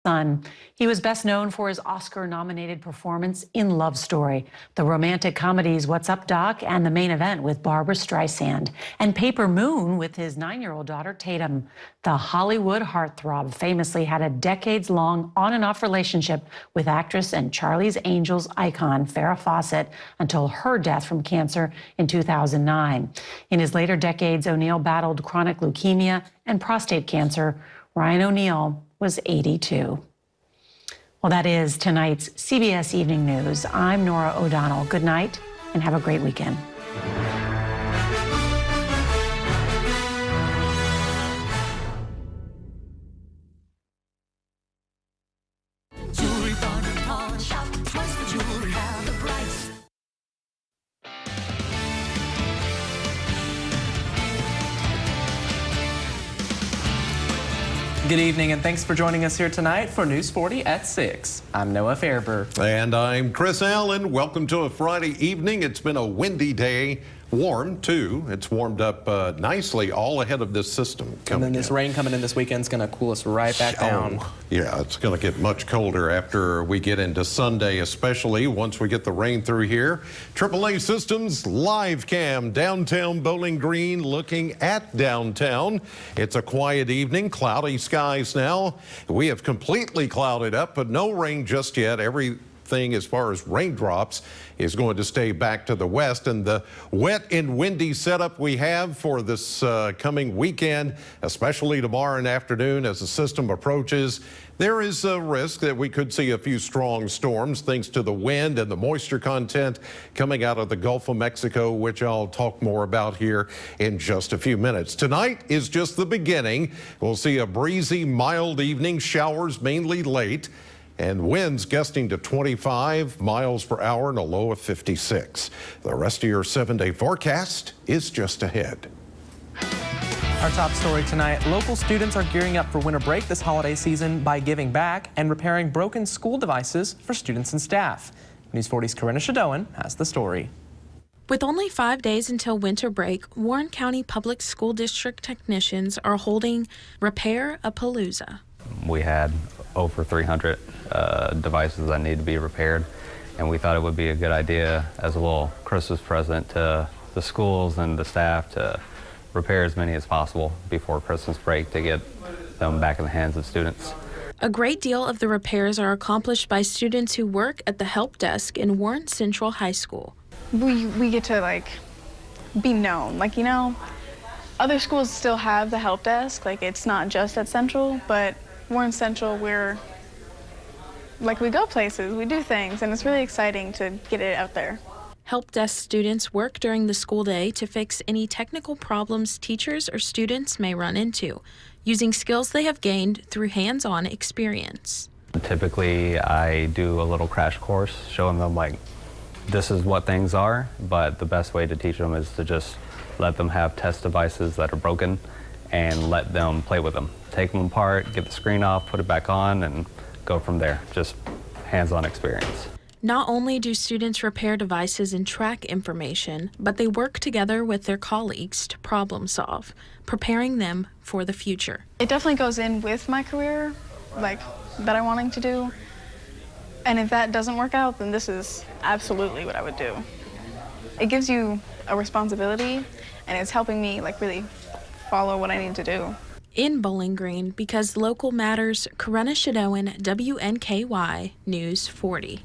Son. He was best known for his Oscar-nominated performance in Love Story, the romantic comedies What's Up, Doc? And The Main Event with Barbra Streisand, and Paper Moon with his 9-year-old daughter Tatum. The Hollywood heartthrob famously had a decades-long on-and-off relationship with actress and Charlie's Angels icon Farrah Fawcett until her death from cancer in 2009. In his later decades, O'Neal battled chronic leukemia and prostate cancer. Ryan O'Neal was 82. Well, that is tonight's CBS Evening News. I'm Nora O'Donnell. Good night and have a great weekend. Good evening, and thanks for joining us here tonight for News 40 at 6. I'm Noah Fairber. And I'm Chris Allen. Welcome to a Friday evening. It's been a windy day. Warm, too. It's warmed up nicely all ahead of this system coming And then this rain coming in this weekend is going to cool us right back down. Yeah, it's going to get much colder after we get into Sunday, especially once we get the rain through here. AAA Systems live cam downtown Bowling Green looking at downtown. It's a quiet evening, cloudy skies now. We have completely clouded up, but no rain just yet. Everything as far as raindrops is going to stay back to the west, and the wet and windy setup we have for this coming weekend, especially tomorrow and afternoon as the system approaches, there is a risk that we could see a few strong storms thanks to the wind and the moisture content coming out of the Gulf of Mexico, which I'll talk more about here in just a few minutes. Tonight is just the beginning. We'll see a breezy, mild evening, showers mainly late, and winds gusting to 25 miles per hour and a low of 56. The rest of your 7-day forecast is just ahead. Our top story tonight, local students are gearing up for winter break this holiday season by giving back and repairing broken school devices for students and staff. News 40's Corinna Shadoan has the story. With only 5 days until winter break, Warren County Public School District technicians are holding Repair-A-Palooza. We had over 300 devices that need to be repaired, and we thought it would be a good idea as a little Christmas present to the schools and the staff to repair as many as possible before Christmas break to get them back in the hands of students. A great deal of the repairs are accomplished by students who work at the help desk in Warren Central High School. We get to be known, other schools still have the help desk, it's not just at Central, but Warren Central, we go places, we do things, and it's really exciting to get it out there. Help desk students work during the school day to fix any technical problems teachers or students may run into, using skills they have gained through hands-on experience. Typically, I do a little crash course showing them this is what things are, but the best way to teach them is to just let them have test devices that are broken and let them play with them. Take them apart, get the screen off, put it back on, and go from there. Just hands-on experience. Not only do students repair devices and track information, but they work together with their colleagues to problem solve, preparing them for the future. It definitely goes in with my career, that I'm wanting to do. And if that doesn't work out, then this is absolutely what I would do. It gives you a responsibility, and it's helping me really follow what I need to do. In Bowling Green, because local matters, Corinna Shadoan, WNKY News 40.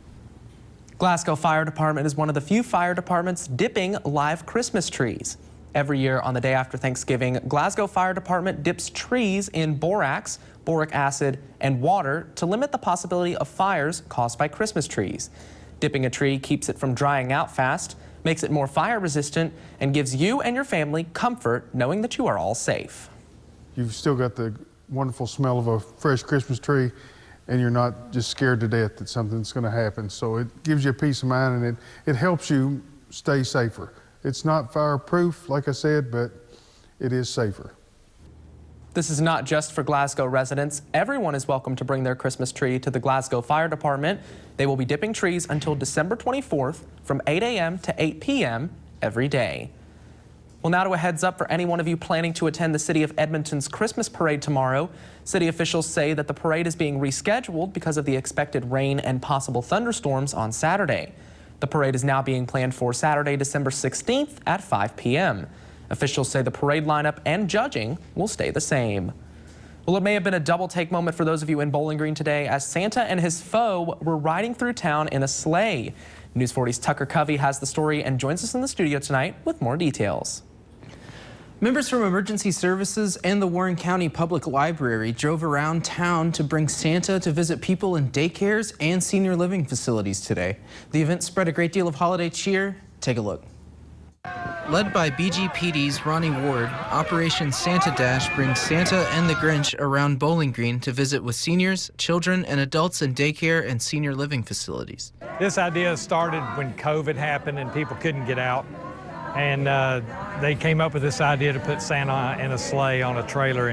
Glasgow Fire Department is one of the few fire departments dipping live Christmas trees. Every year on the day after Thanksgiving, Glasgow Fire Department dips trees in borax, boric acid, and water to limit the possibility of fires caused by Christmas trees. Dipping a tree keeps it from drying out fast, makes it more fire resistant, and gives you and your family comfort knowing that you are all safe. You've still got the wonderful smell of a fresh Christmas tree, and you're not just scared to death that something's going to happen. So it gives you a peace of mind, and it helps you stay safer. It's not fireproof, like I said, but it is safer. This is not just for Glasgow residents. Everyone is welcome to bring their Christmas tree to the Glasgow Fire Department. They will be dipping trees until December 24th from 8 a.m. to 8 p.m. every day. Well, now to a heads up for any one of you planning to attend the City of Edmonton's Christmas parade tomorrow. City officials say that the parade is being rescheduled because of the expected rain and possible thunderstorms on Saturday. The parade is now being planned for Saturday, December 16th at 5 p.m. Officials say the parade lineup and judging will stay the same. Well, it may have been a double take moment for those of you in Bowling Green today as Santa and his foe were riding through town in a sleigh. News 40's Tucker Covey has the story and joins us in the studio tonight with more details. Members from emergency services and the Warren County Public Library drove around town to bring Santa to visit people in daycares and senior living facilities today. The event spread a great deal of holiday cheer. Take a look. Led by BGPD's Ronnie Ward, Operation Santa Dash brings Santa and the Grinch around Bowling Green to visit with seniors, children, and adults in daycare and senior living facilities. This idea started when COVID happened and people couldn't get out. And they came up with this idea to put Santa in a sleigh on a trailer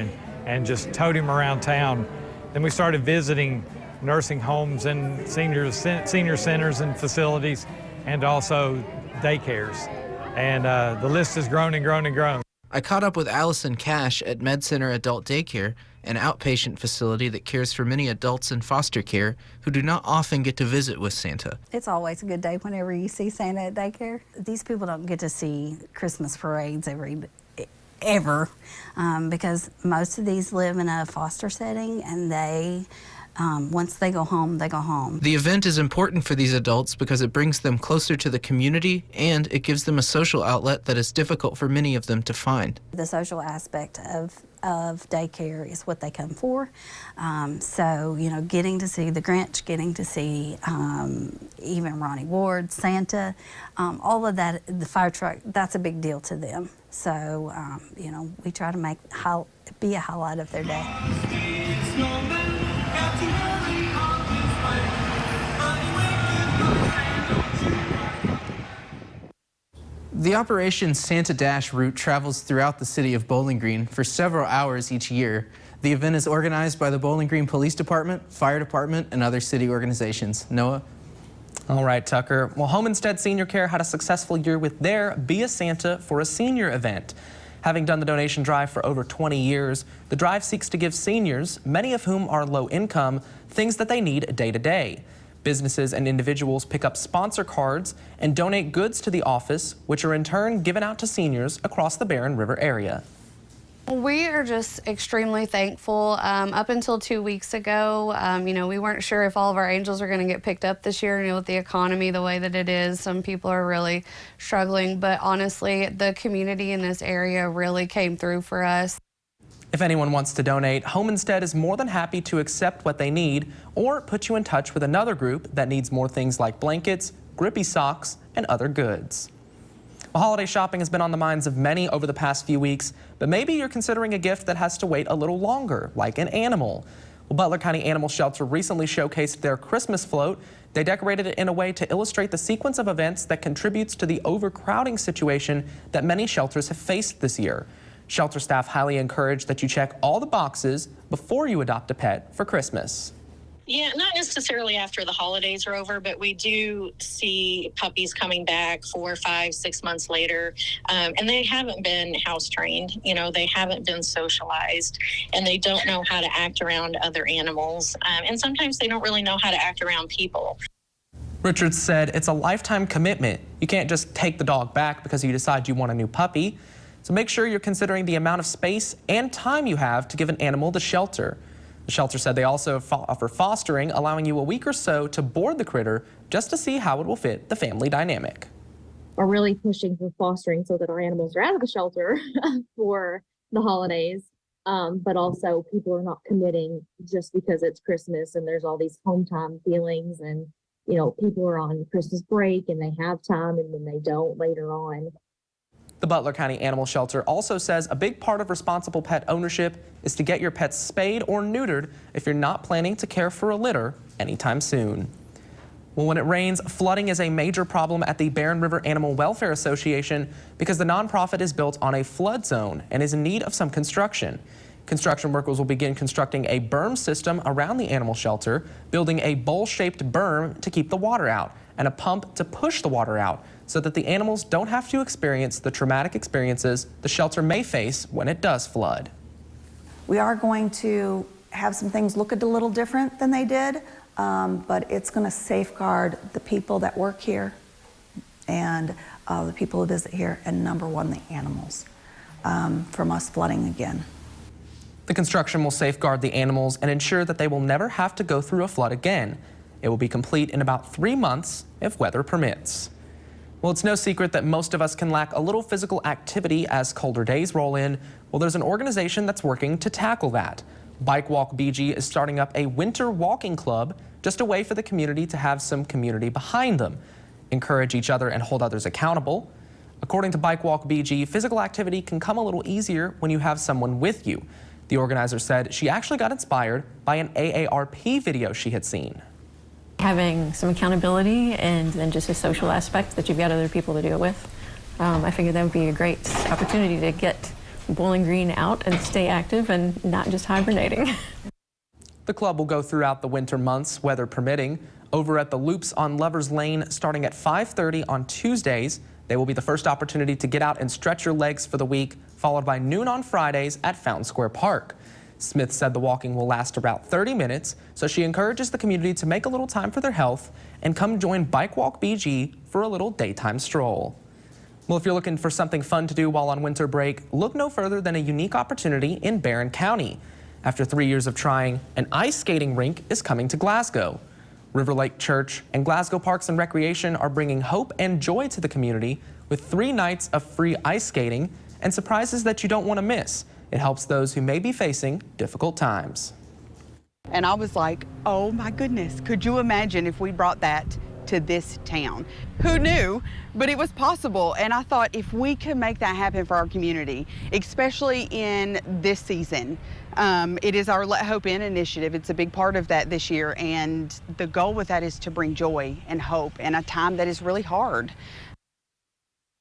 and just tote him around town. Then we started visiting nursing homes and senior centers and facilities and also daycares. And the list has grown and grown and grown. I caught up with Allison Cash at Med Center Adult Daycare, an outpatient facility that cares for many adults in foster care who do not often get to visit with Santa. It's always a good day whenever you see Santa at daycare. These people don't get to see Christmas parades ever because most of these live in a foster setting, and they once they go home, they go home. The event is important for these adults because it brings them closer to the community and it gives them a social outlet that is difficult for many of them to find. The social aspect of daycare is what they come for. So, you know, getting to see the Grinch, getting to see even Ronnie Ward, Santa, all of that, the fire truck, that's a big deal to them. So, you know, we try to be a highlight of their day. The Operation Santa Dash route travels throughout the city of Bowling Green for several hours each year. The event is organized by the Bowling Green Police Department, Fire Department, and other city organizations. Noah? All right, Tucker. Well, Home Instead Senior Care had a successful year with their Be a Santa for a Senior event. Having done the donation drive for over 20 years, the drive seeks to give seniors, many of whom are low income, things that they need day to day. Businesses and individuals pick up sponsor cards and donate goods to the office, which are in turn given out to seniors across the Barren River area. We are just extremely thankful. Up until 2 weeks ago, you know, we weren't sure if all of our angels were going to get picked up this year. You know, with the economy the way that it is, some people are really struggling. But honestly, the community in this area really came through for us. If anyone wants to donate, Home Instead is more than happy to accept what they need or put you in touch with another group that needs more things like blankets, grippy socks, and other goods. Well, holiday shopping has been on the minds of many over the past few weeks, but maybe you're considering a gift that has to wait a little longer, like an animal. Well, Butler County Animal Shelter recently showcased their Christmas float. They decorated it in a way to illustrate the sequence of events that contributes to the overcrowding situation that many shelters have faced this year. Shelter staff highly encourage that you check all the boxes before you adopt a pet for Christmas. Yeah, not necessarily after the holidays are over, but we do see puppies coming back 4, 5, 6 months later, and they haven't been house trained. You know, they haven't been socialized, and they don't know how to act around other animals, and sometimes they don't really know how to act around people. Richards said it's a lifetime commitment. You can't just take the dog back because you decide you want a new puppy. So make sure you're considering the amount of space and time you have to give an animal to shelter. The shelter said they also offer fostering, allowing you a week or so to board the critter just to see how it will fit the family dynamic. We're really pushing for fostering so that our animals are out of the shelter for the holidays, but also people are not committing just because it's Christmas and there's all these home time feelings, and you know, people are on Christmas break and they have time and then they don't later on. The Butler County Animal Shelter also says a big part of responsible pet ownership is to get your pets spayed or neutered if you're not planning to care for a litter anytime soon. Well, when it rains, flooding is a major problem at the Barren River Animal Welfare Association because the nonprofit is built on a flood zone and is in need of some construction. Construction workers will begin constructing a berm system around the animal shelter, building a bowl-shaped berm to keep the water out and a pump to push the water out so that the animals don't have to experience the traumatic experiences the shelter may face when it does flood. We are going to have some things look a little different than they did, but it's going to safeguard the people that work here and the people who visit here, and number one, the animals from us flooding again. The construction will safeguard the animals and ensure that they will never have to go through a flood again. It will be complete in about 3 months if weather permits. Well, it's no secret that most of us can lack a little physical activity as colder days roll in. Well, there's an organization that's working to tackle that. Bike Walk BG is starting up a winter walking club, just a way for the community to have some community behind them, encourage each other and hold others accountable. According to Bike Walk BG, physical activity can come a little easier when you have someone with you. The organizer said she actually got inspired by an AARP video she had seen. Having some accountability and then just a social aspect that you've got other people to do it with. I figured that would be a great opportunity to get Bowling Green out and stay active and not just hibernating. The club will go throughout the winter months, weather permitting. Over at the Loops on Lovers Lane, starting at 5:30 on Tuesdays, they will be the first opportunity to get out and stretch your legs for the week, followed by noon on Fridays at Fountain Square Park. Smith said the walking will last about 30 minutes, so she encourages the community to make a little time for their health and come join Bike Walk BG for a little daytime stroll. Well, if you're looking for something fun to do while on winter break, look no further than a unique opportunity in Barron County. After 3 years of trying, an ice skating rink is coming to Glasgow. River Lake Church and Glasgow Parks and Recreation are bringing hope and joy to the community with 3 nights of free ice skating and surprises that you don't want to miss. It helps those who may be facing difficult times. And I was like, oh my goodness, could you imagine if we brought that to this town? Who knew? But it was possible. And I thought if we could make that happen for our community, especially in this season, it is our Let Hope In initiative. It's a big part of that this year. And the goal with that is to bring joy and hope in a time that is really hard.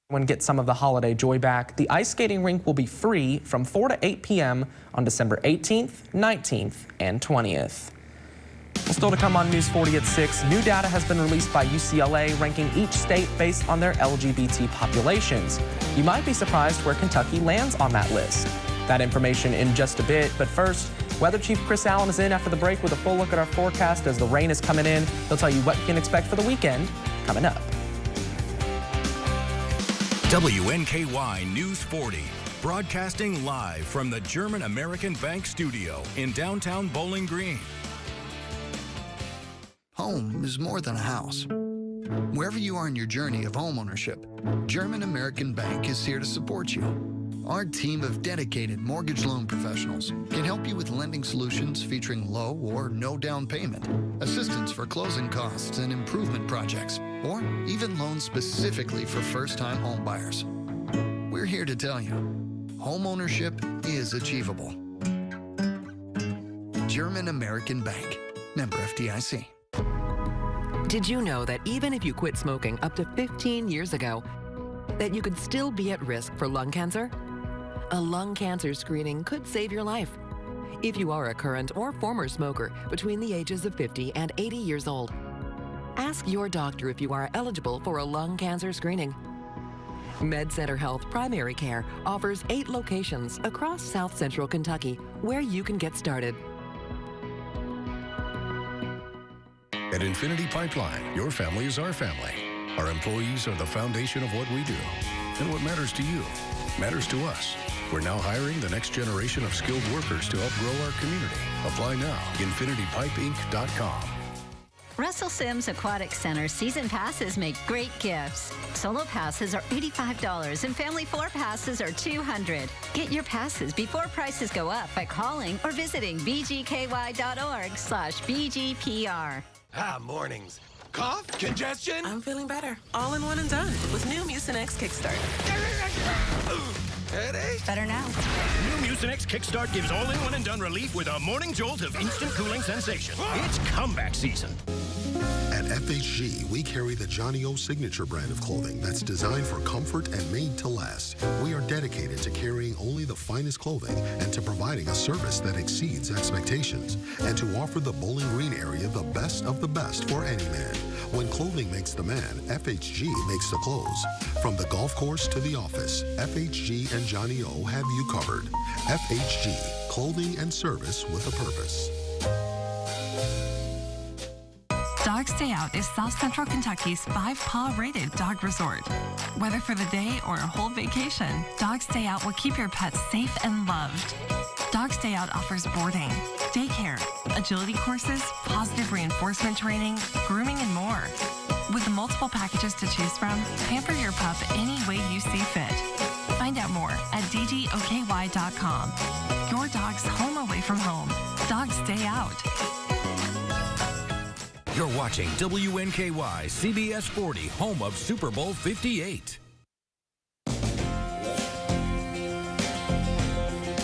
When get some of the holiday joy back, the ice skating rink will be free from 4 to 8 p.m. on December 18th, 19th, and 20th. Still to come on News 40 at 6, new data has been released by UCLA ranking each state based on their LGBT populations. You might be surprised where Kentucky lands on that list. That information in just a bit, but first, Weather Chief Chris Allen is in after the break with a full look at our forecast as the rain is coming in. He'll tell you what you can expect for the weekend coming up. WNKY News 40, broadcasting live from the German American Bank studio in downtown Bowling Green. Home is more than a house. Wherever you are in your journey of homeownership, German American Bank is here to support you. Our team of dedicated mortgage loan professionals can help you with lending solutions featuring low or no down payment, assistance for closing costs and improvement projects, or even loans specifically for first-time home buyers. We're here to tell you, homeownership is achievable. German American Bank, member FDIC. Did you know that even if you quit smoking up to 15 years ago, that you could still be at risk for lung cancer? A lung cancer screening could save your life. If you are a current or former smoker between the ages of 50 and 80 years old, ask your doctor if you are eligible for a lung cancer screening. MedCenter Health Primary Care offers 8 locations across South Central Kentucky where you can get started. At Infinity Pipeline, your family is our family. Our employees are the foundation of what we do. And what matters to you matters to us. We're now hiring the next generation of skilled workers to help grow our community. Apply now. InfinityPipeInc.com. Russell Sims Aquatic Center season passes make great gifts. Solo passes are $85 and family 4 passes are $200. Get your passes before prices go up by calling or visiting bgky.org/BGPR. Mornings. Cough? Congestion? I'm feeling better. All in one and done with new Mucinex Kickstart. Headache? Better now. New Mucinex Kickstart gives all in one and done relief with a morning jolt of instant cooling sensation. It's comeback season. At FHG, we carry the Johnny O signature brand of clothing that's designed for comfort and made to last. We are dedicated to carrying only the finest clothing and to providing a service that exceeds expectations, and to offer the Bowling Green area the best of the best for any man. When clothing makes the man, FHG makes the clothes. From the golf course to the office, FHG and Johnny O have you covered. FHG, clothing and service with a purpose. Dog Stay Out is South Central Kentucky's 5-paw rated dog resort. Whether for the day or a whole vacation, Dog Stay Out will keep your pets safe and loved. Dog Stay Out offers boarding, daycare, agility courses, positive reinforcement training, grooming, and more. With multiple packages to choose from, pamper your pup any way you see fit. Find out more at dgoky.com. Your dog's home away from home. Dog Stay Out. You're watching WNKY CBS 40, home of Super Bowl 58.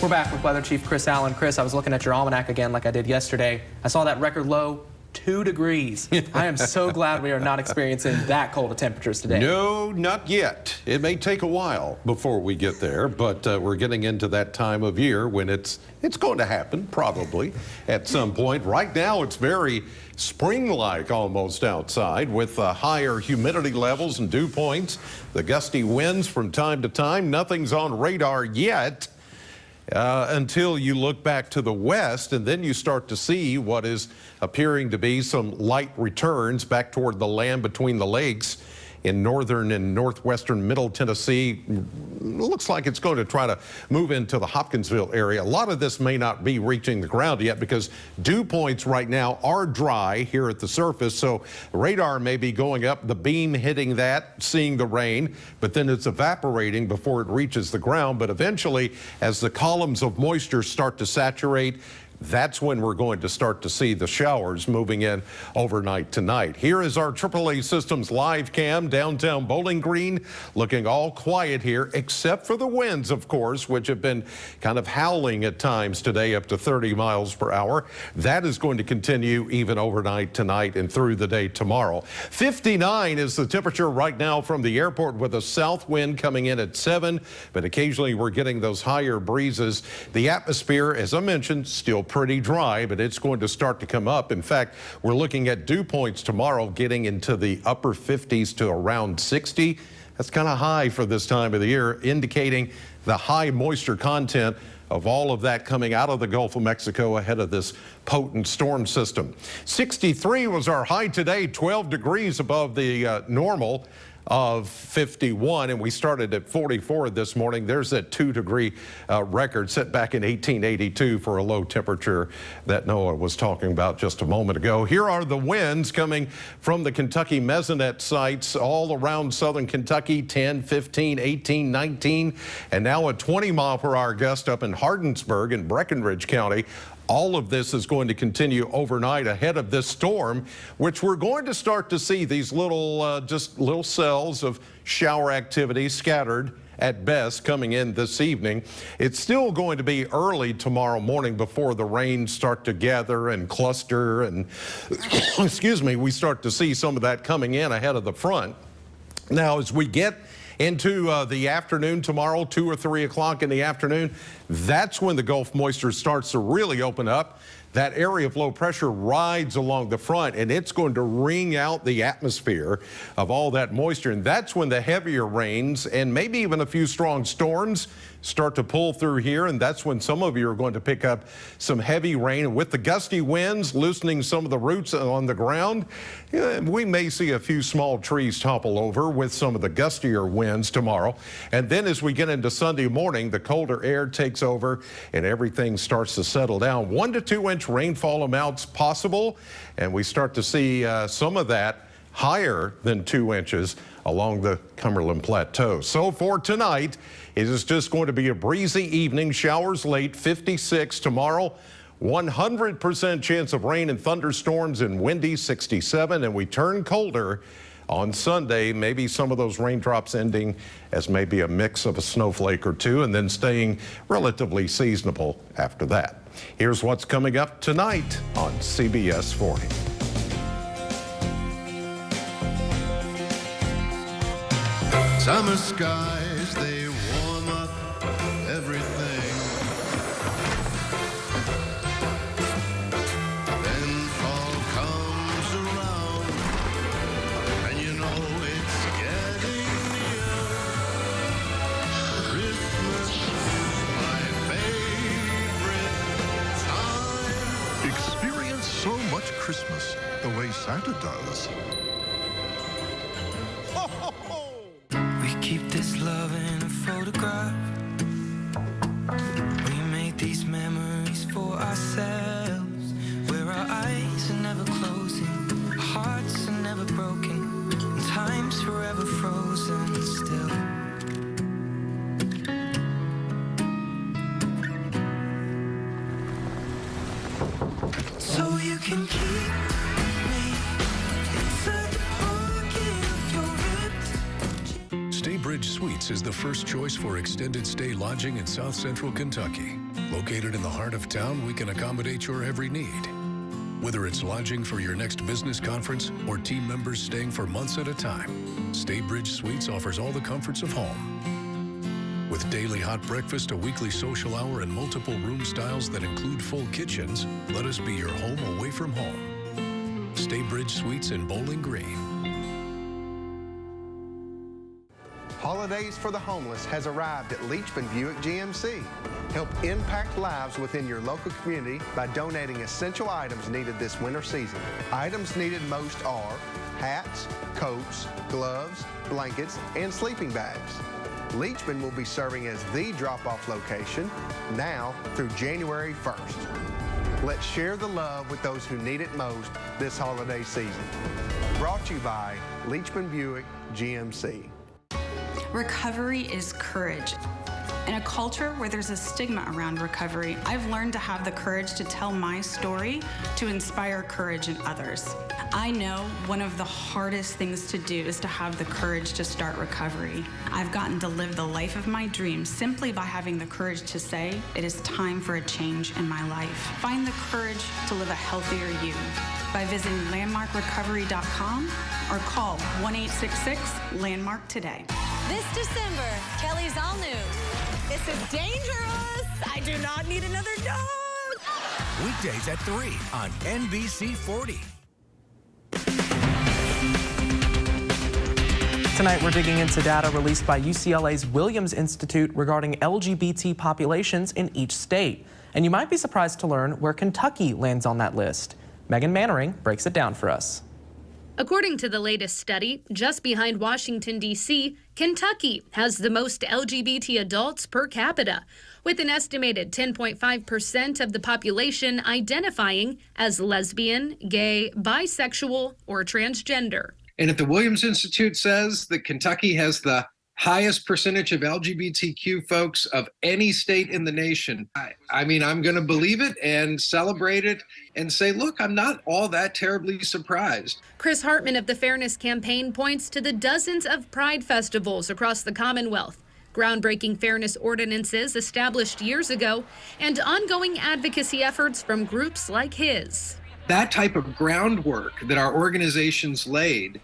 We're back with Weather Chief Chris Allen. Chris, I was looking at your almanac again like I did yesterday. I saw that record low, 2 degrees. I am so glad we are not experiencing that cold of temperatures today. No, not yet. It may take a while before we get there, but we're getting into that time of year when it's going to happen, probably, at some point. Right now, it's very spring-like almost outside with higher humidity levels and dew points. The gusty winds from time to time. Nothing's on radar yet. Until you look back to the west, and then you start to see what is appearing to be some light returns back toward the land between the lakes in northern and northwestern middle Tennessee. Looks like it's going to try to move into the Hopkinsville area. A lot of this may not be reaching the ground yet because dew points right now are dry here at the surface, so radar may be going up, the beam hitting that, seeing the rain, but then it's evaporating before it reaches the ground. But eventually, as the columns of moisture start to saturate, that's when we're going to start to see the showers moving in overnight tonight. Here is our AAA Systems live cam downtown Bowling Green, looking all quiet here, except for the winds, of course, which have been kind of howling at times today, up to 30 miles per hour. That is going to continue even overnight tonight and through the day tomorrow. 59 is the temperature right now from the airport, with a south wind coming in at 7, but occasionally we're getting those higher breezes. The atmosphere, as I mentioned, still pretty dry, but it's going to start to come up. In fact, we're looking at dew points tomorrow getting into the upper 50s to around 60. That's kind of high for this time of the year, indicating the high moisture content of all of that coming out of the Gulf of Mexico ahead of this potent storm system. 63 was our high today, 12 degrees above the normal of 51, and we started at 44 this morning. There's that 2-degree record set back in 1882 for a low temperature that Noah was talking about just a moment ago. Here are the winds coming from the Kentucky Mesonet sites all around southern Kentucky, 10, 15, 18, 19, and now a 20-mile-per-hour gust up in Hardinsburg in Breckinridge County. All of this is going to continue overnight ahead of this storm, which we're going to start to see these little, just little cells of shower activity scattered at best coming in this evening. It's still going to be early tomorrow morning before the rains start to gather and cluster and, excuse me, we start to see some of that coming in ahead of the front. Now, as we get into the afternoon tomorrow, 2 or 3 o'clock in the afternoon, that's when the Gulf moisture starts to really open up. That area of low pressure rides along the front, and it's going to wring out the atmosphere of all that moisture. And that's when the heavier rains and maybe even a few strong storms start to pull through here. And that's when some of you are going to pick up some heavy rain. And with the gusty winds loosening some of the roots on the ground, we may see a few small trees topple over with some of the gustier winds tomorrow. And then as we get into Sunday morning, the colder air takes over and everything starts to settle down. 1 to 2 inch rainfall amounts possible, and we start to see some of that higher than 2 inches along the Cumberland Plateau. So for tonight, it is just going to be a breezy evening, showers late, 56 tomorrow, 100% chance of rain and thunderstorms and windy, 67, and we turn colder on Sunday, maybe some of those raindrops ending as maybe a mix of a snowflake or two and then staying relatively seasonable after that. Here's what's coming up tonight on CBS 40. Summer skies, they warm up everything. Then fall comes around, and you know it's getting near. Christmas is my favorite time. Experience so much Christmas the way Santa does. We keep this love in a photograph. We make these memories for ourselves, where our eyes are never closing, our hearts are never broken, and time's forever frozen still. So you can keep me inside the pocket of your ripped. Staybridge Suites is the first choice for extended stay lodging in South Central Kentucky. Located in the heart of town, we can accommodate your every need. Whether it's lodging for your next business conference or team members staying for months at a time, Staybridge Suites offers all the comforts of home. With daily hot breakfast, a weekly social hour, and multiple room styles that include full kitchens, let us be your home away from home. Staybridge Suites in Bowling Green. Holidays for the Homeless has arrived at Leachman Buick GMC. Help impact lives within your local community by donating essential items needed this winter season. Items needed most are hats, coats, gloves, blankets, and sleeping bags. Leachman will be serving as the drop-off location now through January 1st. Let's share the love with those who need it most this holiday season. Brought to you by Leachman Buick GMC. Recovery is courage. In a culture where there's a stigma around recovery, I've learned to have the courage to tell my story to inspire courage in others. I know one of the hardest things to do is to have the courage to start recovery. I've gotten to live the life of my dreams simply by having the courage to say, it is time for a change in my life. Find the courage to live a healthier you by visiting landmarkrecovery.com or call 1-866-LANDMARK today. This December, Kelly's all new. This is dangerous. I do not need another dog. Weekdays at 3 on NBC 40. Tonight, we're digging into data released by UCLA's Williams Institute regarding LGBT populations in each state. And you might be surprised to learn where Kentucky lands on that list. Megan Mannering breaks it down for us. According to the latest study, just behind Washington, D.C., Kentucky has the most LGBT adults per capita, with an estimated 10.5% of the population identifying as lesbian, gay, bisexual, or transgender. And if the Williams Institute says that Kentucky has the highest percentage of LGBTQ folks of any state in the nation, I mean, I'm going to believe it and celebrate it and say, look, I'm not all that terribly surprised. Chris Hartman of the Fairness Campaign points to the dozens of pride festivals across the Commonwealth, groundbreaking fairness ordinances established years ago, and ongoing advocacy efforts from groups like his. That type of groundwork that our organizations laid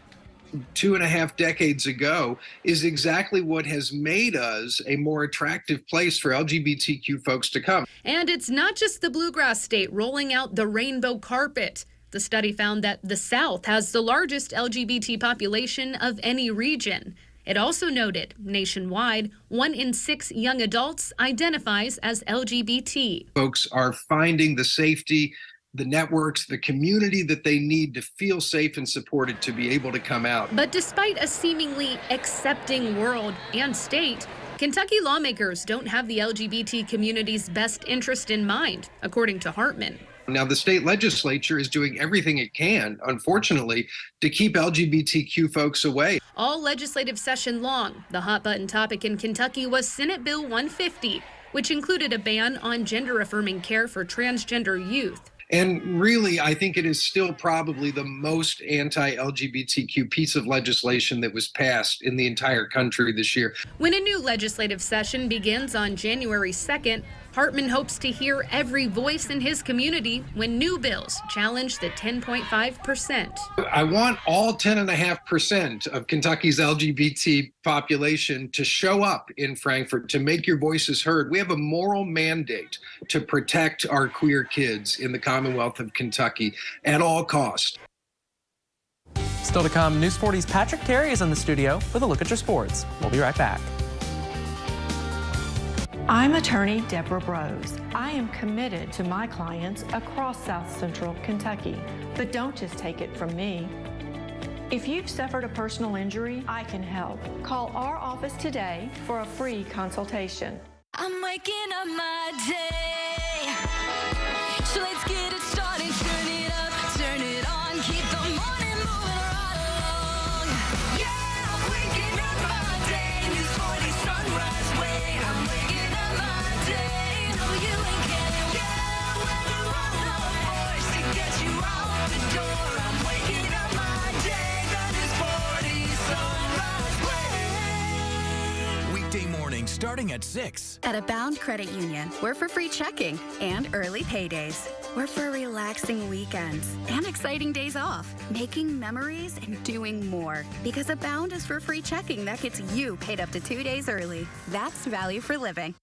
2.5 decades ago is exactly what has made us a more attractive place for LGBTQ folks to come. And it's not just the bluegrass state rolling out the rainbow carpet. The study found that the South has the largest LGBT population of any region. It also noted, nationwide, 1 in 6 young adults identifies as LGBT. Folks are finding the safety, the networks, the community that they need to feel safe and supported to be able to come out. But despite a seemingly accepting world and state, Kentucky lawmakers don't have the LGBT community's best interest in mind, according to Hartman. Now, the state legislature is doing everything it can, unfortunately, to keep LGBTQ folks away. All legislative session long, the hot button topic in Kentucky was Senate Bill 150, which included a ban on gender-affirming care for transgender youth. And really, I think it is still probably the most anti-LGBTQ piece of legislation that was passed in the entire country this year. When a new legislative session begins on January 2nd, Hartman hopes to hear every voice in his community when new bills challenge the 10.5%. I want all 10.5% of Kentucky's LGBT population to show up in Frankfort, to make your voices heard. We have a moral mandate to protect our queer kids in the Commonwealth of Kentucky at all costs. Still to come, News 40's Patrick Terry is in the studio with a look at your sports. We'll be right back. I'm attorney Deborah Brose. I am committed to my clients across South Central Kentucky. But don't just take it from me. If you've suffered a personal injury, I can help. Call our office today for a free consultation. I'm waking up my day. So let's get it started. Turn it up, turn it on. Keep the morning moving right along. Yeah, I'm waking up my day. News 40 sunrise way. I'm waking up my day. No, you ain't kidding. Yeah, when you run the force to get you out the door. I'm waking up my day. The News 40 sunrise way. Weekday morning starting at 6. At Abound Credit Union, we're for free checking and early paydays. We're for relaxing weekends and exciting days off, making memories and doing more. Because Abound is for free checking that gets you paid up to 2 days early. That's value for living.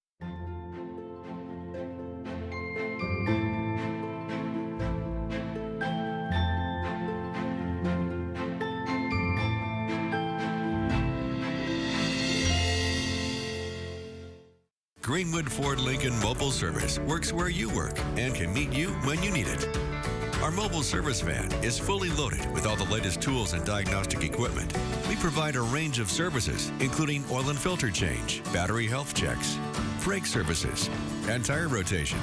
Greenwood Ford Lincoln Mobile Service works where you work and can meet you when you need it. Our mobile service van is fully loaded with all the latest tools and diagnostic equipment. We provide a range of services, including oil and filter change, battery health checks, brake services, and tire rotation.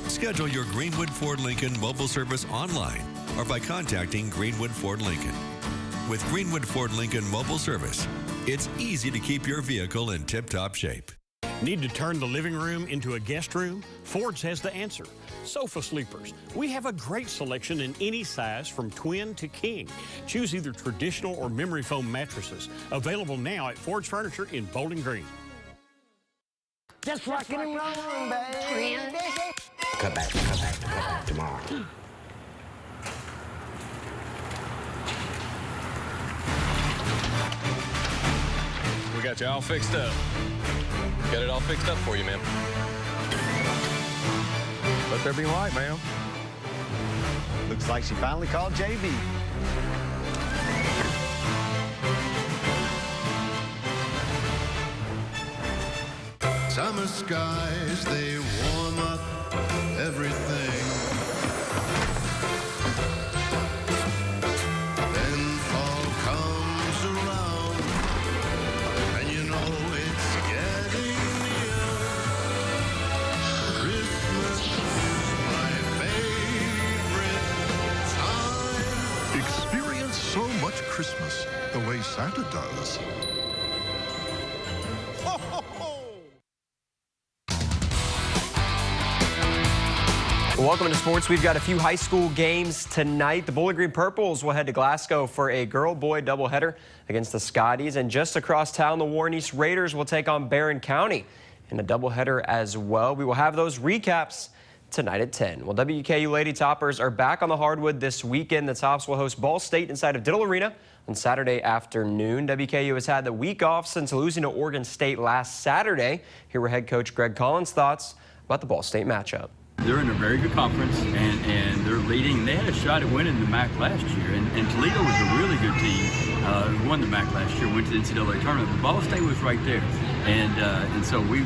Schedule your Greenwood Ford Lincoln mobile service online or by contacting Greenwood Ford Lincoln. With Greenwood Ford Lincoln Mobile Service, it's easy to keep your vehicle in tip-top shape. Need to turn the living room into a guest room? Ford's has the answer. Sofa sleepers. We have a great selection in any size from twin to king. Choose either traditional or memory foam mattresses. Available now at Ford's Furniture in Bowling Green. Just rockin' and rollin', baby. Cut back tomorrow. We got you all fixed up. Got it all fixed up for you, ma'am. Let there be light, ma'am. Looks like she finally called JB. Summer skies, they warm up everything. Then fall comes around, and you know it's getting near. Christmas is my favorite time. Experience so much Christmas the way Santa does. Welcome to sports. We've got a few high school games tonight. The Bowling Green Purples will head to Glasgow for a girl-boy doubleheader against the Scotties. And just across town, the Warren East Raiders will take on Barron County in a doubleheader as well. We will have those recaps tonight at 10. Well, WKU Lady Toppers are back on the hardwood this weekend. The Tops will host Ball State inside of Diddle Arena on Saturday afternoon. WKU has had the week off since losing to Oregon State last Saturday. Here were head coach Greg Collins' thoughts about the Ball State matchup. They're in a very good conference, and they're leading. They had a shot at winning the MAC last year, and Toledo was a really good team who won the MAC last year, went to the NCAA tournament. But Ball State was right there, and so we've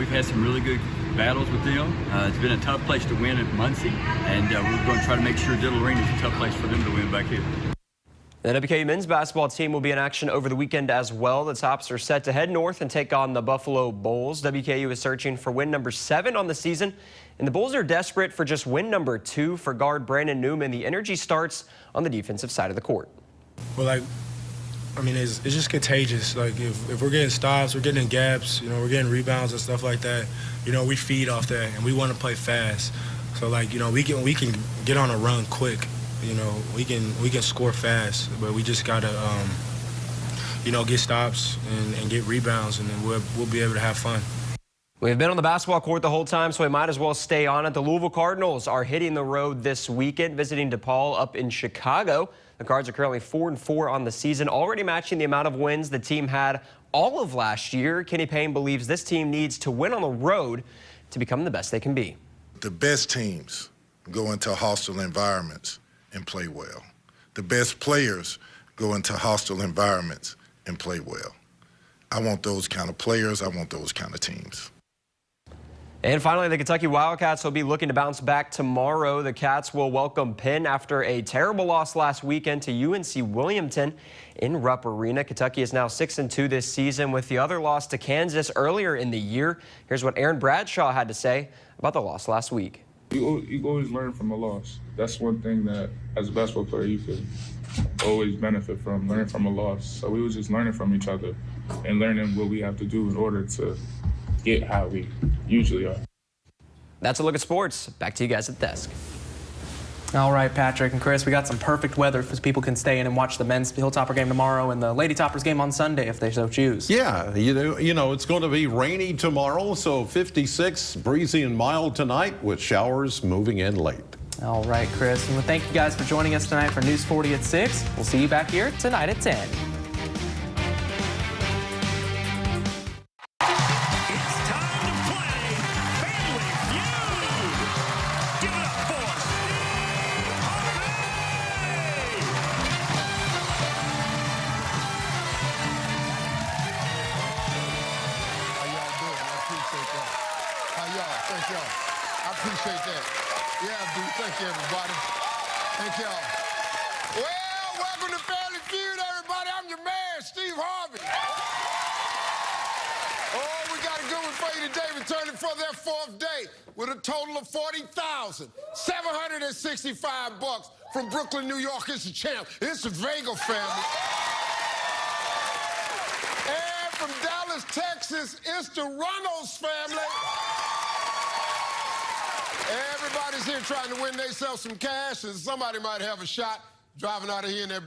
had some really good battles with them. It's been a tough place to win at Muncie, and we're going to try to make sure Diddle Arena is a tough place for them to win back here. The WKU men's basketball team will be in action over the weekend as well. The Tops are set to head north and take on the Buffalo Bulls. WKU is searching for win number 7 on the season, and the Bulls are desperate for just win number 2 for guard Brandon Newman. The energy starts on the defensive side of the court. Well, it's just contagious. Like, if we're getting stops, we're getting in gaps, we're getting rebounds and stuff like that, we feed off that, and we want to play fast. So, we can get on a run quick. We can score fast, but we just gotta, get stops and get rebounds, and then we'll be able to have fun. We've been on the basketball court the whole time, so we might as well stay on it. The Louisville Cardinals are hitting the road this weekend, visiting DePaul up in Chicago. The Cards are currently 4-4 on the season, already matching the amount of wins the team had all of last year. Kenny Payne believes this team needs to win on the road to become the best they can be. The best teams go into hostile environments and play well. The best players go into hostile environments and play well. I want those kind of players. I want those kind of teams. And finally, the Kentucky Wildcats will be looking to bounce back tomorrow. The Cats will welcome Penn after a terrible loss last weekend to UNC Wilmington in Rupp Arena. Kentucky is now 6-2 this season with the other loss to Kansas earlier in the year. Here's what Aaron Bradshaw had to say about the loss last week. You always learn from a loss. That's one thing that, as a basketball player, you could always benefit from, learning from a loss. So we were just learning from each other and learning what we have to do in order to get how we usually are. That's a look at sports. Back to you guys at the desk. All right, Patrick and Chris, we got some perfect weather so people can stay in and watch the men's Hilltopper game tomorrow and the Lady Toppers game on Sunday if they so choose. Yeah, you know it's going to be rainy tomorrow, so 56, breezy and mild tonight with showers moving in late. All right, Chris, and thank you guys for joining us tonight for News 40 at 6. We'll see you back here tonight at 10. Thank y'all. I appreciate that. Yeah, dude. Thank you, everybody. Thank y'all. Well, welcome to Family Feud, everybody. I'm your man, Steve Harvey. Oh, we got a good one for you today, returning for their fourth day with a total of $40,765 from Brooklyn, New York. It's the champ. It's the Vega family. And from Dallas, Texas, it's the Runnels family. Everybody's here trying to win themselves some cash, and somebody might have a shot driving out of here in that